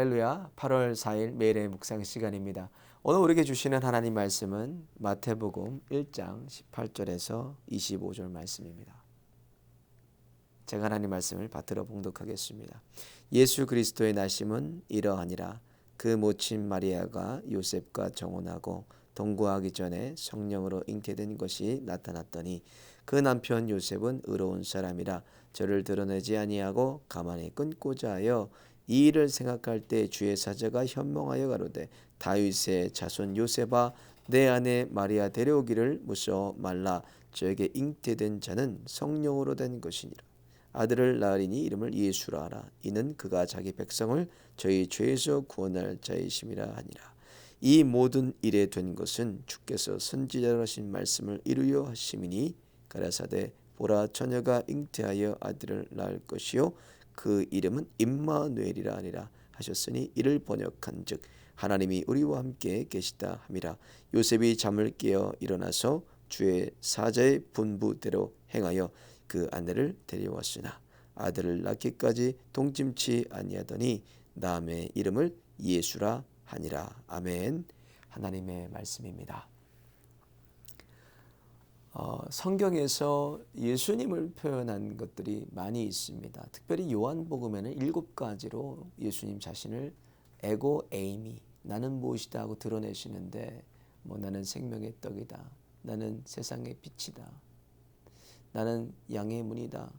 할렐루야. 8월 4일 매일의 묵상 시간입니다. 오늘 우리에게 주시는 하나님 말씀은 마태복음 1장 18절에서 25절 말씀입니다. 제가 하나님 말씀을 받들어 봉독하겠습니다. 예수 그리스도의 나심은 이러하니라. 그 모친 마리아가 요셉과 정혼하고 동거하기 전에 성령으로 잉태된 것이 나타났더니 그 남편 요셉은 의로운 사람이라 저를 드러내지 아니하고 가만히 끊고자 하여 이 일을 생각할 때 주의 사자가 현몽하여 가로되 다윗의 자손 요셉아 내 아내 마리아 데려오기를 무서워 말라. 저에게 잉태된 자는 성령으로 된 것이니라. 아들을 낳으리니 이름을 예수라 하라. 이는 그가 자기 백성을 저희 죄에서 구원할 자이심이라 하니라. 이 모든 일에 된 것은 주께서 선지자로 하신 말씀을 이루려 하심이니 가라사대 보라 처녀가 잉태하여 아들을 낳을 것이요 그 이름은 임마누엘이라 하니라 하셨으니 이를 번역한즉 하나님이 우리와 함께 계시다 함이라. 요셉이 잠을 깨어 일어나서 주의 사자의 분부대로 행하여 그 아내를 데려왔으나 아들을 낳기까지 동침치 아니하더니 남의 이름을 예수라 하니라. 아멘. 하나님의 말씀입니다. 성경에서 예수님을 표현한 것들이 많이 있습니다. 특별히 요한복음에는 7가지로 예수님 자신을 에고 에이미 나는 무엇이다 하고 드러내시는데 나는 생명의 떡이다. 나는 세상의 빛이다. 나는 양의 문이다.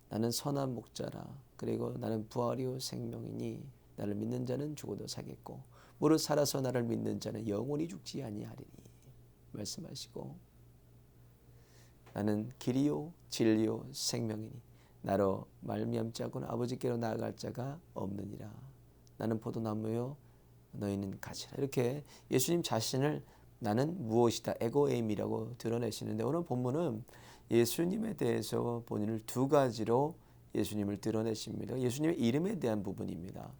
나는 선한 목자라. 그리고 나는 부활이요 생명이니 나를 믿는 자는 죽어도 살겠고 무릇 살아서 나를 믿는 자는 영원히 죽지 아니하리니 말씀하시고 나는 길이요 진리요 생명이니 나로 말미암지 않고는 아버지께로 나아갈 자가 없느니라. 나는 포도나무요 너희는 가지라. 이렇게 예수님 자신을 나는 무엇이다 에고에임이라고 드러내시는데 오늘 본문은 예수님에 대해서 본인을 2가지로 예수님을 드러내십니다. 예수님의 이름에 대한 부분입니다.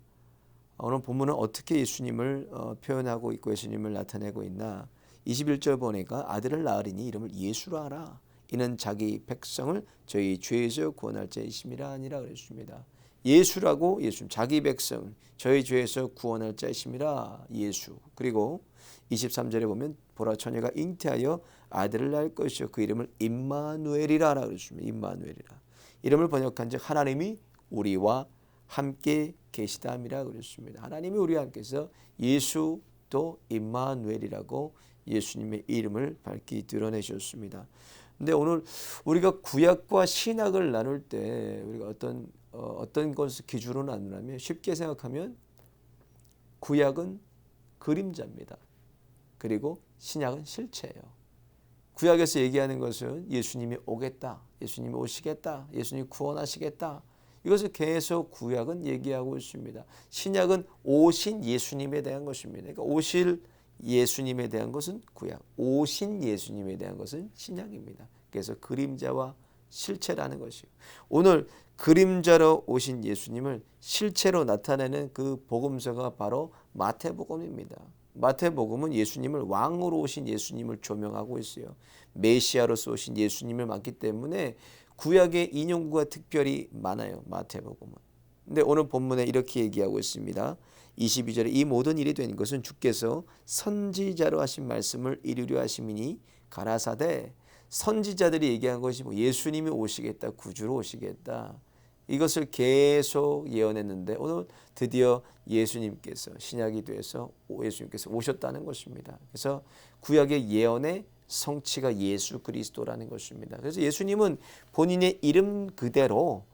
오늘 본문은 어떻게 예수님을 표현하고 있고 예수님을 나타내고 있나. 21절 보니까 아들을 낳으리니 이름을 예수라 하라. 이는 자기 백성을 저희 죄에서 구원할 자이심이라 아니라 그랬습니다. 예수라고 예수님 자기 백성 저희 죄에서 구원할 자이심이라 예수. 그리고 23절에 보면 보라 처녀가 잉태하여 아들을 낳을 것이요 그 이름을 임마누엘이라 그랬습니다. 임마누엘이라. 이름을 번역한즉 하나님이 우리와 함께 계시다 함이라 그랬습니다. 하나님이 우리와 함께서 예수도 임마누엘이라고 예수님의 이름을 밝히 드러내셨습니다. 근데 오늘 우리가 구약과 신약을 나눌 때 우리가 어떤 것을 기준으로 나누냐면 쉽게 생각하면 구약은 그림자입니다. 그리고 신약은 실체예요. 구약에서 얘기하는 것은 예수님이 오겠다. 예수님이 오시겠다. 예수님이 구원하시겠다. 이것을 계속 구약은 얘기하고 있습니다. 신약은 오신 예수님에 대한 것입니다. 그러니까 오실 예수님에 대한 것은 구약, 오신 예수님에 대한 것은 신약입니다. 그래서 그림자와 실체라는 것이요. 오늘 그림자로 오신 예수님을 실체로 나타내는 그 복음서가 바로 마태복음입니다. 마태복음은 예수님을 왕으로 오신 예수님을 조명하고 있어요. 메시아로서 오신 예수님을 맞기 때문에 구약의 인용구가 특별히 많아요. 마태복음은. 근데 오늘 본문에 이렇게 얘기하고 있습니다. 22절에 이 모든 일이 된 것은 주께서 선지자로 하신 말씀을 이루려 하심이니 가라사대. 선지자들이 얘기한 것이 예수님이 오시겠다. 구주로 오시겠다. 이것을 계속 예언했는데 오늘 드디어 예수님께서 신약이 돼서 예수님께서 오셨다는 것입니다. 그래서 구약의 예언의 성취가 예수 그리스도라는 것입니다. 그래서 예수님은 본인의 이름 그대로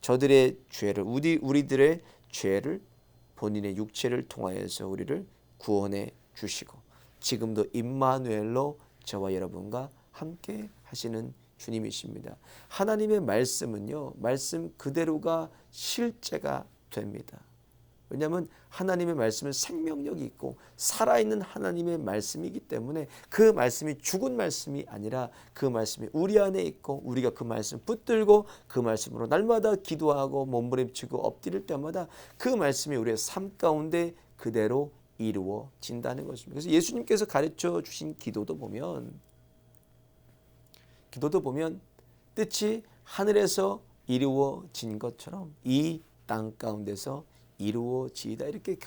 저들의 죄를 우리들의 죄를 본인의 육체를 통하여서 우리를 구원해 주시고 지금도 임마누엘로 저와 여러분과 함께 하시는 주님이십니다. 하나님의 말씀은요, 말씀 그대로가 실제가 됩니다. 왜냐하면 하나님의 말씀은 생명력이 있고 살아있는 하나님의 말씀이기 때문에 그 말씀이 죽은 말씀이 아니라 그 말씀이 우리 안에 있고 우리가 그 말씀 붙들고 그 말씀으로 날마다 기도하고 몸부림치고 엎드릴 때마다 그 말씀이 우리의 삶 가운데 그대로 이루어진다는 것입니다. 그래서 예수님께서 가르쳐 주신 기도도 보면 뜻이 하늘에서 이루어진 것처럼 이 땅 가운데서 이루어지이다. 이렇게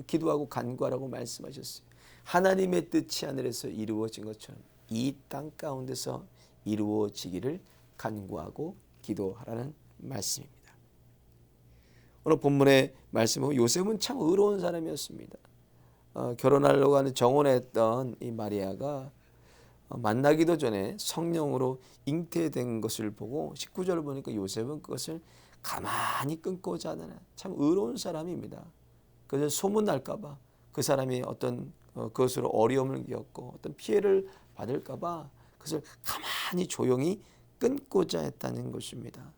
기도하고 간구하라고 말씀하셨어요. 하나님의 뜻이 하늘에서 이루어진 것처럼 이 땅 가운데서 이루어지기를 간구하고 기도하라는 말씀입니다. 오늘 본문의 말씀은 요셉은 참 의로운 사람이었습니다. 결혼하려고 하는 정혼했던 이 마리아가 만나기도 전에 성령으로 잉태된 것을 보고 19절을 보니까 요셉은 그것을 가만히 끊고자 하는 참 의로운 사람입니다. 그래서 소문날까 봐 그 사람이 어떤 그것으로 어려움을 겪고 어떤 피해를 받을까 봐 그것을 가만히 조용히 끊고자 했다는 것입니다.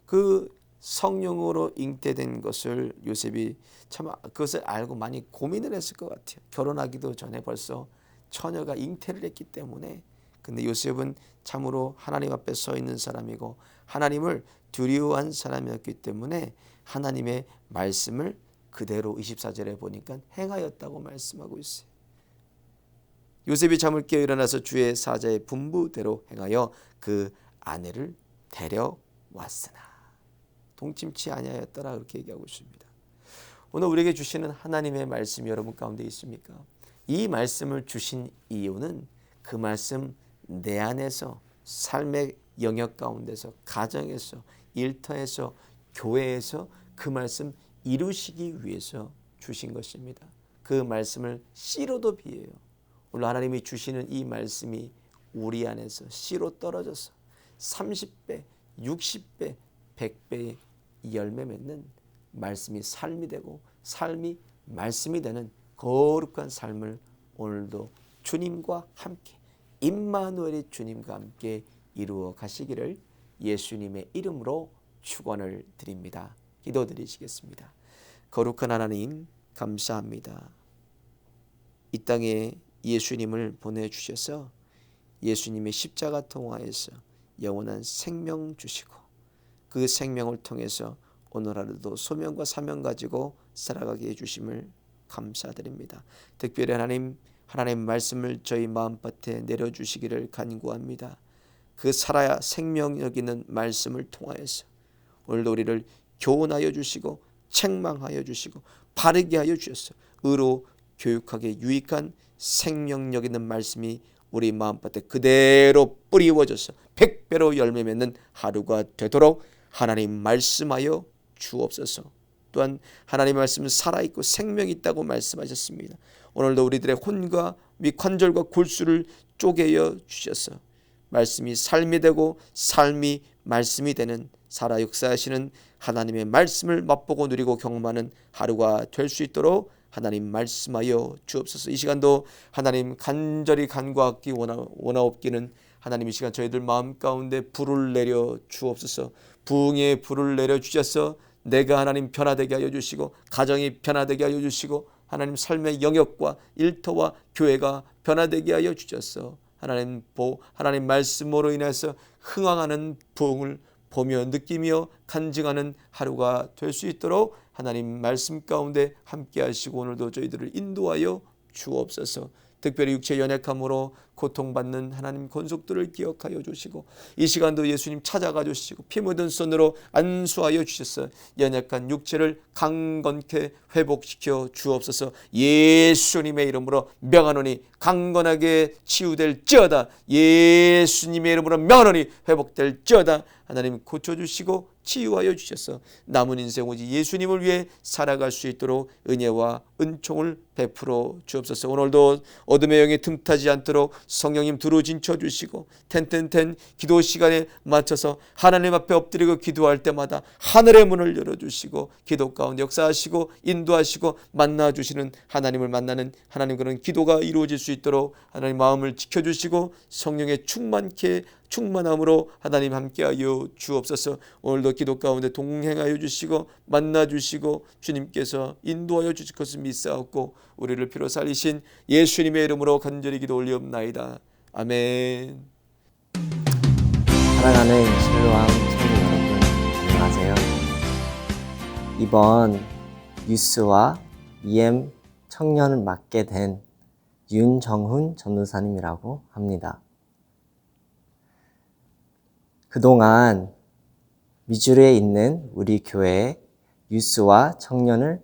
그 성령으로 잉태된 것을 요셉이 참 그것을 알고 많이 고민을 했을 것 같아요. 결혼하기도 전에 벌써 처녀가 잉태를 했기 때문에. 근데 요셉은 참으로 하나님 앞에 서 있는 사람이고 하나님을 두려워한 사람이었기 때문에 하나님의 말씀을 그대로 24절에 보니까 행하였다고 말씀하고 있어요. 요셉이 잠을 깨어 일어나서 주의 사자의 분부대로 행하여 그 아내를 데려왔으나 동침치 아니하였더라, 그렇게 얘기하고 있습니다. 오늘 우리에게 주시는 하나님의 말씀이 여러분 가운데 있습니까? 이 말씀을 주신 이유는 그 말씀 내 안에서 삶의 영역 가운데서 가정에서 일터에서 교회에서 그 말씀 이루시기 위해서 주신 것입니다. 그 말씀을 씨로도 비해요. 오늘 하나님이 주시는 이 말씀이 우리 안에서 씨로 떨어져서 30배, 60배, 100배의 열매 맺는 말씀이 삶이 되고 삶이 말씀이 되는 거룩한 삶을 오늘도 주님과 함께 임마누엘의 주님과 함께 이루어 가시기를 예수님의 이름으로 축원을 드립니다. 기도드리시겠습니다. 거룩한 하나님 감사합니다. 이 땅에 예수님을 보내주셔서 예수님의 십자가 통하여서 영원한 생명 주시고 그 생명을 통해서 오늘 하루도 소명과 사명 가지고 살아가게 해주심을 감사드립니다. 특별히 하나님 말씀을 저희 마음밭에 내려주시기를 간구합니다. 그 살아야 생명 여기는 말씀을 통하여서 오늘도 우리를 교훈하여 주시고 책망하여 주시고 바르게 하여 주셔서 의로 교육하게 유익한 생명력 있는 말씀이 우리 마음밭에 그대로 뿌리워져서 100배로 열매 맺는 하루가 되도록 하나님 말씀하여 주옵소서. 또한 하나님의 말씀은 살아있고 생명이 있다고 말씀하셨습니다. 오늘도 우리들의 혼과 및 관절과 골수를 쪼개어 주셔서 말씀이 삶이 되고 삶이 말씀이 되는 살아 역사하시는 하나님의 말씀을 맛보고 누리고 경험하는 하루가 될 수 있도록 하나님 말씀하여 주옵소서. 이 시간도 하나님 간절히 간구하기 원하옵기는 하나님 이 시간 저희들 마음 가운데 불을 내려 주옵소서. 부흥의 불을 내려 주셔서 내가 하나님 변화되게 하여 주시고 가정이 변화되게 하여 주시고 하나님 삶의 영역과 일터와 교회가 변화되게 하여 주셔서 하나님 말씀으로 인해서 흥황하는 부흥을 보며 느끼며 간증하는 하루가 될 수 있도록 하나님 말씀 가운데 함께 하시고 오늘도 저희들을 인도하여 주옵소서. 특별히 육체 연약함으로 고통받는 하나님 권속들을 기억하여 주시고 이 시간도 예수님 찾아가 주시고 피 묻은 손으로 안수하여 주셔서 연약한 육체를 강건케 회복시켜 주옵소서. 예수님의 이름으로 명하노니 강건하게 치유될지어다. 예수님의 이름으로 명하노니 회복될지어다. 하나님 고쳐주시고 치유하여 주셔서 남은 인생 오직 예수님을 위해 살아갈 수 있도록 은혜와 은총을 베풀어 주옵소서. 오늘도 어둠의 영에 틈타지 않도록 성령님 두루진쳐 주시고 텐텐텐 기도 시간에 맞춰서 하나님 앞에 엎드리고 기도할 때마다 하늘의 문을 열어주시고 기도 가운데 역사하시고 인도하시고 만나주시는 하나님을 만나는 하나님 그런 기도가 이루어질 수 있도록 하나님 마음을 지켜주시고 성령의 충만함으로 하나님 함께하여 주옵소서. 오늘도 기도 가운데 동행하여 주시고 만나주시고 주님께서 인도하여 주실 것을 믿사옵고 우리를 피로 살리신 예수님의 이름으로 간절히 기도 올리옵나이다. 아멘. 사랑하는 실로암 청년 여러분, 안녕하세요. 이번 뉴스와 EM 청년을 맡게 된 윤정훈 전도사님이라고 합니다. 그동안 미주리에 있는 우리 교회에 유스와 청년을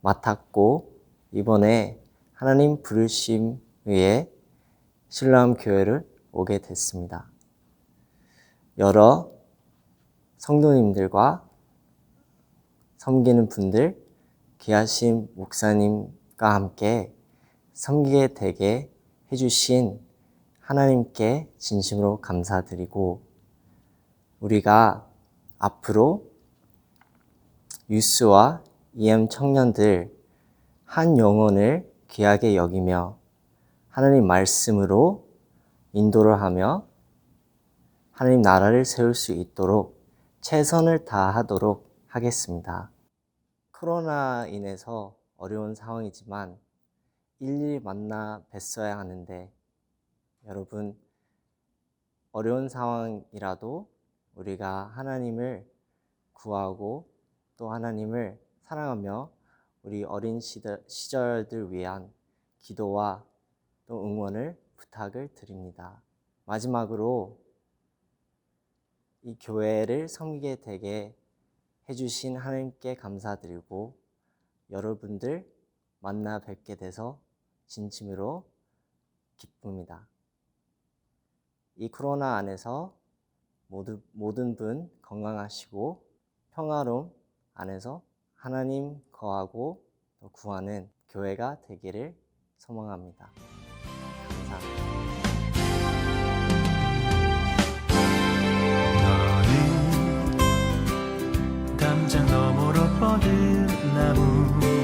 맡았고 이번에 하나님 부르심 위에 실로암 교회를 오게 됐습니다. 여러 성도님들과 섬기는 분들, 귀하신 목사님과 함께 섬기게 되게 해주신 하나님께 진심으로 감사드리고 우리가 앞으로 유스와 EM 청년들 한 영혼을 귀하게 여기며 하나님 말씀으로 인도를 하며 하나님 나라를 세울 수 있도록 최선을 다하도록 하겠습니다. 코로나 인해서 어려운 상황이지만 일일이 만나 뵀어야 하는데 여러분 어려운 상황이라도 우리가 하나님을 구하고 또 하나님을 사랑하며 우리 어린 시절들 위한 기도와 또 응원을 부탁을 드립니다. 마지막으로 이 교회를 섬기게 되게 해주신 하나님께 감사드리고 여러분들 만나 뵙게 돼서 진심으로 기쁩니다. 이 코로나 안에서 모든 분 건강하시고 평화로움 안에서 하나님 거하고 또 구하는 교회가 되기를 소망합니다. 감사합니다. 너는 담장 너머로 뻗은 나무